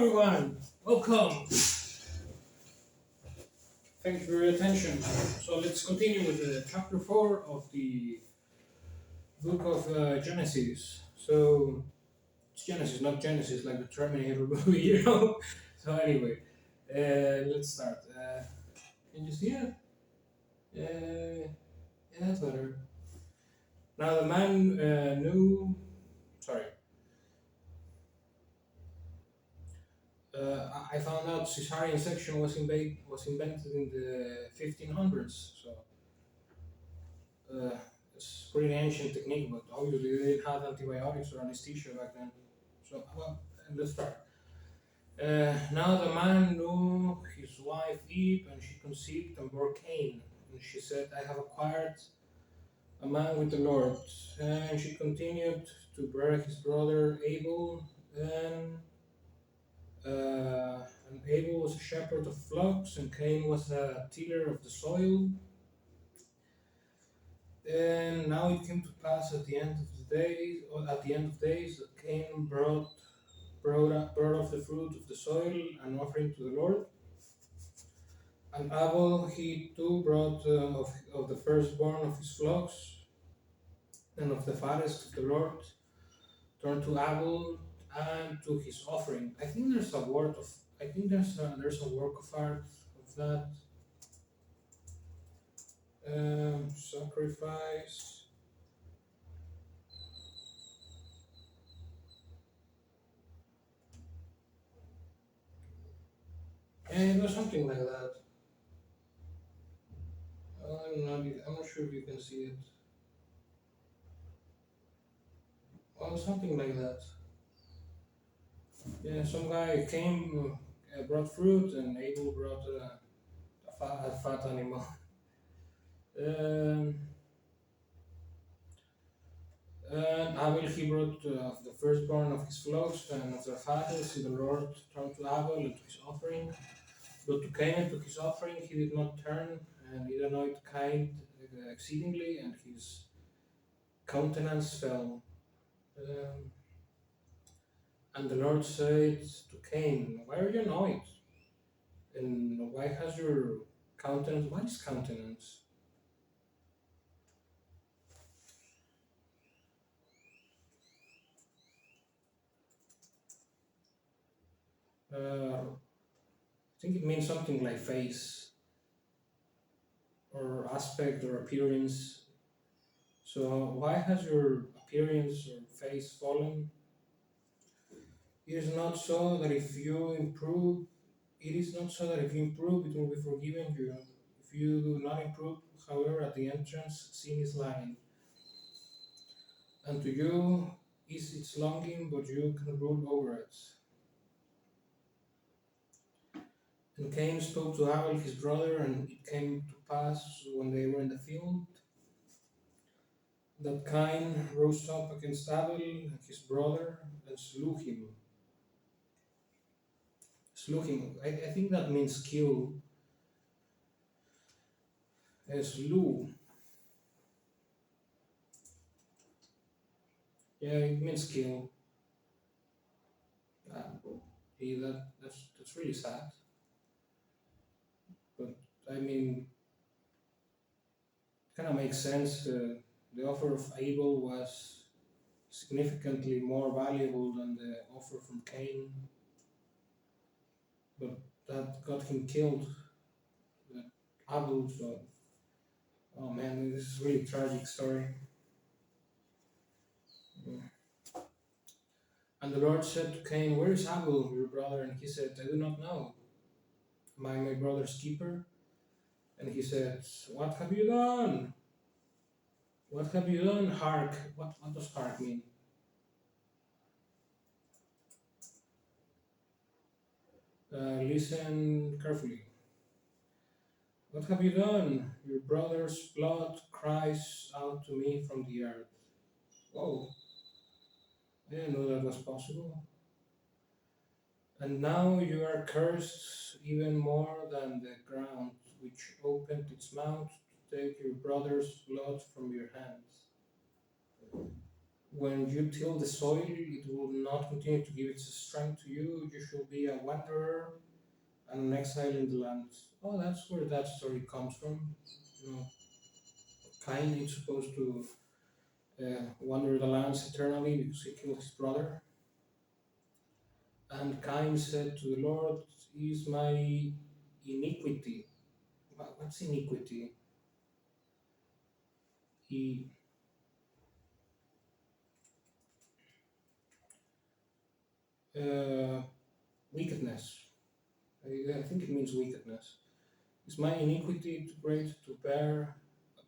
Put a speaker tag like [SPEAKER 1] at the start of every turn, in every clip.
[SPEAKER 1] everyone, welcome. Thank you for your attention. So let's continue with chapter 4 of the book of Genesis. So it's Genesis, not Genesis, like the Terminator movie, you know. So anyway, let's start. Can you see it? Yeah, that's better. Now the man knew. Sorry. I found out cesarean section was invented in the 1500s. So it's pretty ancient technique, but obviously they didn't have antibiotics or anesthesia back then. So, well, let's start. Now the man knew his wife Eve, and she conceived and bore Cain. And she said, I have acquired a man with the Lord. And she continued to bear his brother Abel. And Abel was a shepherd of flocks, and Cain was a tiller of the soil. And now it came to pass at the end of the days, that Cain brought of the fruit of the soil an offering to the Lord. And Abel he too brought of the firstborn of his flocks and of the fattest of the Lord. Turn to Abel and to his offering. I think there's a word of. I think there's a work of art of that. Sacrifice. And it was something like that. I'm not sure if you can see it. Well, something like that. Yeah, some guy came, brought fruit, and Abel brought a fat animal. Um, and Abel he brought the firstborn of his flocks and of their fattest. The Lord turned to Abel and to his offering. But to Cain and to his offering he did not turn, and it annoyed Cain exceedingly, and his countenance fell. Um, and the Lord said to Cain, why are you annoyed? And why has your countenance, what is countenance? I think it means something like face or aspect or appearance. So why has your appearance or face fallen? It is not so that if you improve, it is not so that if you improve, it will be forgiven you. If you do not improve, however, at the entrance, sin is lying. And to you is its longing, but you can rule over it. And Cain spoke to Abel his brother, and it came to pass when they were in the field that Cain rose up against Abel his brother and slew him. Slew him. I think that means kill. Slew. Yeah, it means kill. That's really sad. But I mean, kind of makes sense. The offer of Abel was significantly more valuable than the offer from Cain, but that got him killed. Abel, so oh man, this is a really tragic story. And the Lord said to Cain, where is Abel, your brother? And he said, I do not know. Am I my brother's keeper? And he said, what have you done? What have you done? Hark. What does hark mean? Listen carefully. What have you done? Your brother's blood cries out to me from the earth. Whoa, I didn't know that was possible. And now you are cursed even more than the ground, which opened its mouth to take your brother's blood from your hands. When you till the soil, it will not continue to give its strength to you. You should be a wanderer and an exile in the land. Oh, that's where that story comes from. You know, Cain is supposed to wander the lands eternally because he killed his brother. And Cain said to the Lord, "Is my iniquity?" What's iniquity? He uh, wickedness. I think it means wickedness. Is my iniquity too great to bear?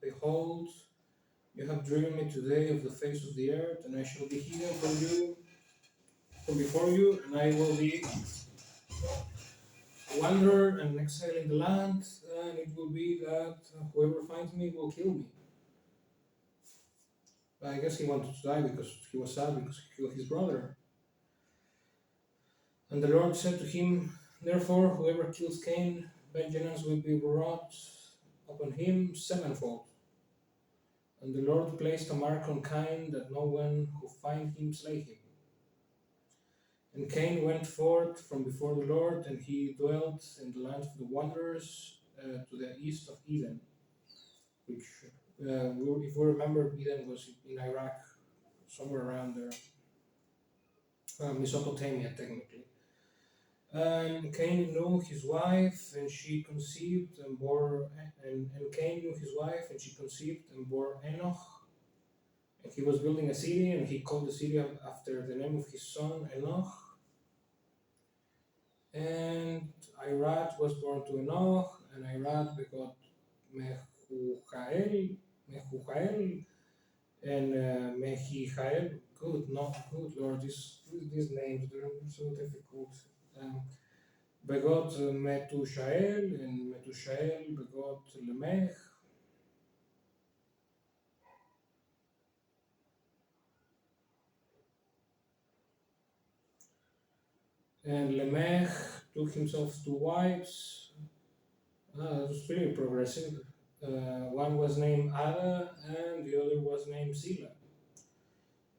[SPEAKER 1] Behold, you have driven me today off the face of the earth, and I shall be hidden from before you, and I will be a wanderer and an exile in the land, and it will be that whoever finds me will kill me. But I guess he wanted to die because he was sad because he killed his brother. And the Lord said to him, "Therefore, whoever kills Cain, vengeance will be brought upon him sevenfold." And the Lord placed a mark on Cain that no one who find him slay him. And Cain went forth from before the Lord, and he dwelt in the land of the wanderers to the east of Eden, which, if we remember, Eden was in Iraq, somewhere around there, Mesopotamia technically. And Cain knew his wife, and she conceived and bore, and Cain knew his wife, and she conceived and bore Enoch. And he was building a city, and he called the city after the name of his son Enoch. And Irad was born to Enoch, and Irad begot Mehujael, and Mehijael. Good, not good, Lord. These names, they're so difficult. Begot Metushael, and Metushael begot Lemech, and Lemech took himself two wives. It was pretty progressive. One was named Ada, and the other was named Sila.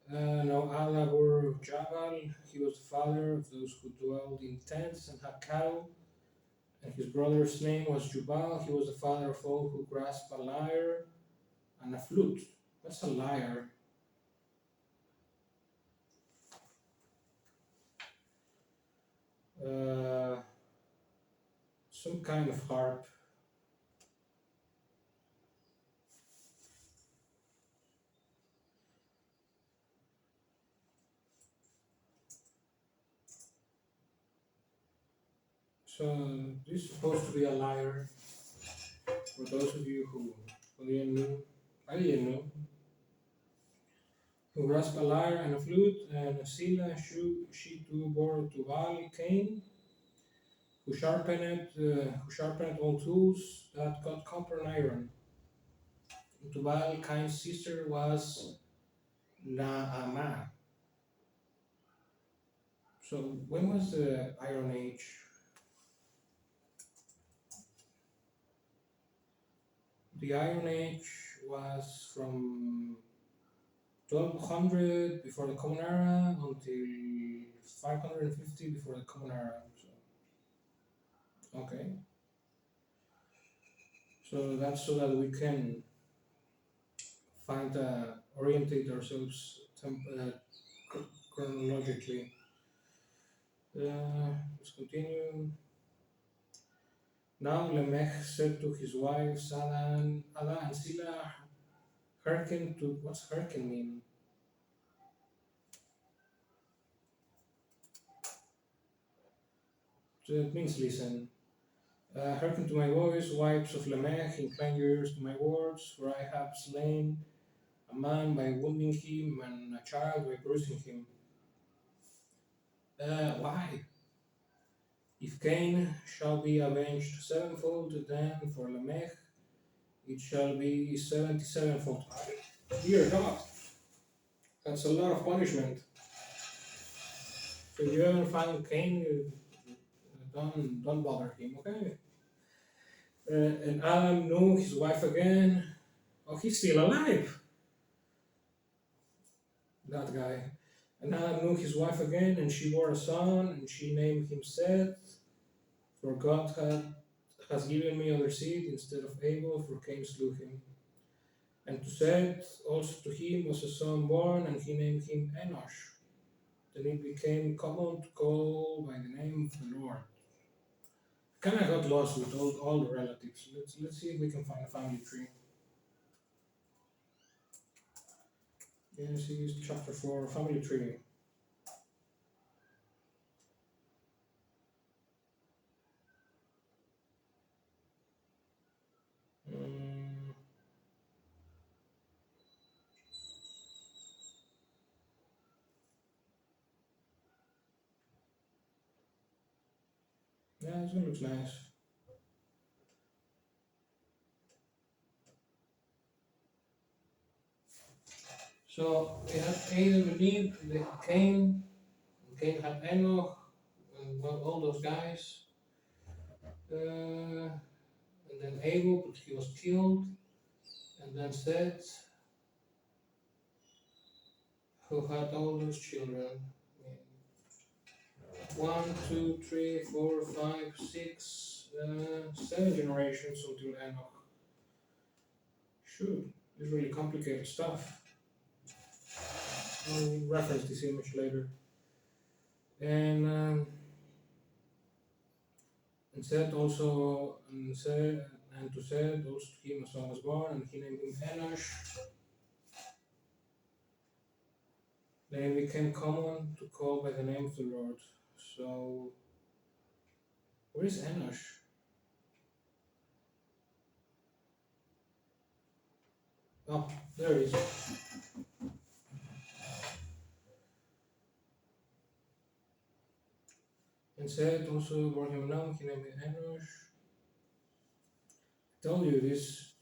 [SPEAKER 1] Now Ada bore Jabal. He was the father of those who dwelled in tents and had cattle. And his brother's name was Jubal. He was the father of all who grasp a lyre and a flute. What's a lyre? Uh, some kind of harp. So this is supposed to be a lyre. For those of you who didn't know, I didn't know. Who grasp a lyre and a flute, and Sila, she too bore Tubal, Cain, who sharpened all tools that cut copper and iron. Tubal, Cain's sister, was Naamah. So when was the Iron Age? The Iron Age was from 1200 before the Common Era until 550 before the Common Era. So, okay. So that's so that we can orientate ourselves chronologically. Let's continue. Now Lamech said to his wives Ada and Sila, hearken to, what's hearken mean? So it means listen. Hearken to my voice, wives of Lamech, incline your ears to my words, for I have slain a man by wounding him, and a child by bruising him. Why? If Cain shall be avenged sevenfold, then for Lamech it shall be 77fold. Dear God, that's a lot of punishment. So if you ever find Cain, don't bother him, okay? And Adam knew his wife again. Oh, he's still alive. that guy. And Adam knew his wife again, and she bore a son, and she named him Seth, for God has given me other seed instead of Abel, for Cain slew him. And to Seth also to him was a son born, and he named him Enosh. Then it became common to call by the name of the Lord. Kind of got lost with all the relatives. Let's see if we can find a family tree. Genesis chapter 4, family tree. Mm, yeah, this one looks nice. So we had Adam and Eve, Cain. Cain had Enoch, and well, all those guys. And then Abel, but he was killed. And then Seth, who had all those children. One, two, three, four, five, six, 7 generations until Enoch. Shoot, this is really complicated stuff. I'll reference this image later. And Seth also, and to Seth also to him a son was born, and he named him Enosh. Then it became common to call by the name of the Lord. So, where is Enosh? Oh, there he is. And Seth also bore him along, he named him Enosh. I told you, these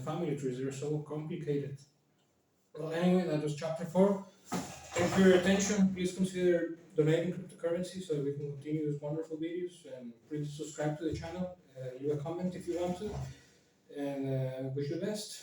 [SPEAKER 1] family trees are so complicated. Well, anyway, that was chapter 4. Thank you for your attention. Please consider donating cryptocurrency so we can continue these wonderful videos. And please subscribe to the channel. Leave a comment if you want to. And wish you the best.